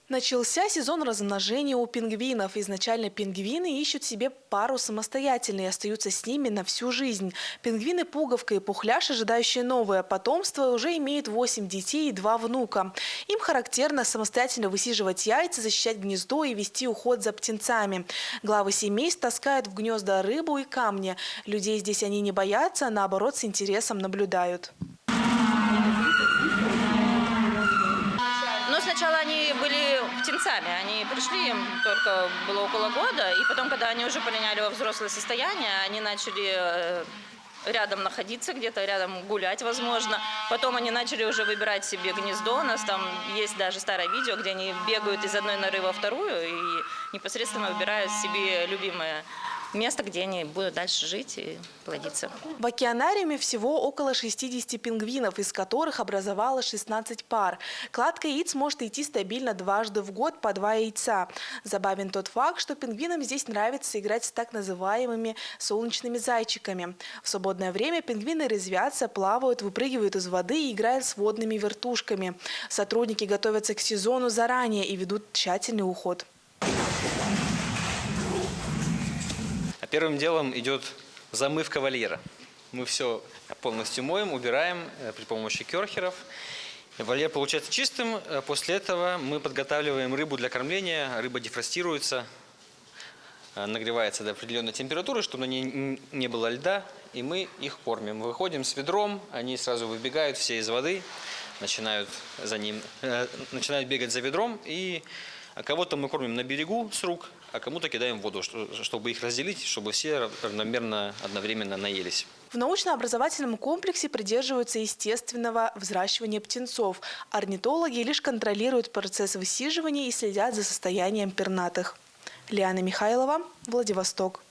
Начался сезон размножения у пингвинов. Изначально пингвины ищут себе пару самостоятельно и остаются с ними на всю жизнь. Пингвины-пуговка и пухляш, ожидающие новое потомство, уже имеют 8 детей и 2 внука. Им характерно самостоятельно высиживать яйца, защищать гнездо и вести уход за птенцами. Главы семейств таскают в гнезда рыбу и камни. Людей здесь они не боятся, а наоборот с интересом наблюдают. Но сначала они были птенцами, они пришли, им только было около года, и потом, когда они уже приняли во взрослое состояние, они начали рядом находиться где-то, рядом гулять, возможно. Потом они начали уже выбирать себе гнездо. У нас там есть даже старое видео, где они бегают из одной норы во вторую и непосредственно выбирают себе любимое место, где они будут дальше жить и плодиться. В океанариуме всего около 60 пингвинов, из которых образовалось 16 пар. Кладка яиц может идти стабильно дважды в год по 2 яйца. Забавен тот факт, что пингвинам здесь нравится играть с так называемыми солнечными зайчиками. В свободное время пингвины резвятся, плавают, выпрыгивают из воды и играют с водными вертушками. Сотрудники готовятся к сезону заранее и ведут тщательный уход. Первым делом идет замывка вольера. Мы все полностью моем, убираем при помощи керхеров. Вольер получается чистым. После этого мы подготавливаем рыбу для кормления. Рыба дефростируется, нагревается до определенной температуры, чтобы на ней не было льда. И мы их кормим. Выходим с ведром, они сразу выбегают все из воды, начинают бегать за ведром. И кого-то мы кормим на берегу с рук, а кому-то кидаем в воду, чтобы их разделить, чтобы все равномерно, одновременно наелись. В научно-образовательном комплексе придерживаются естественного взращивания птенцов. Орнитологи лишь контролируют процесс высиживания и следят за состоянием пернатых. Лиана Михайлова, Владивосток.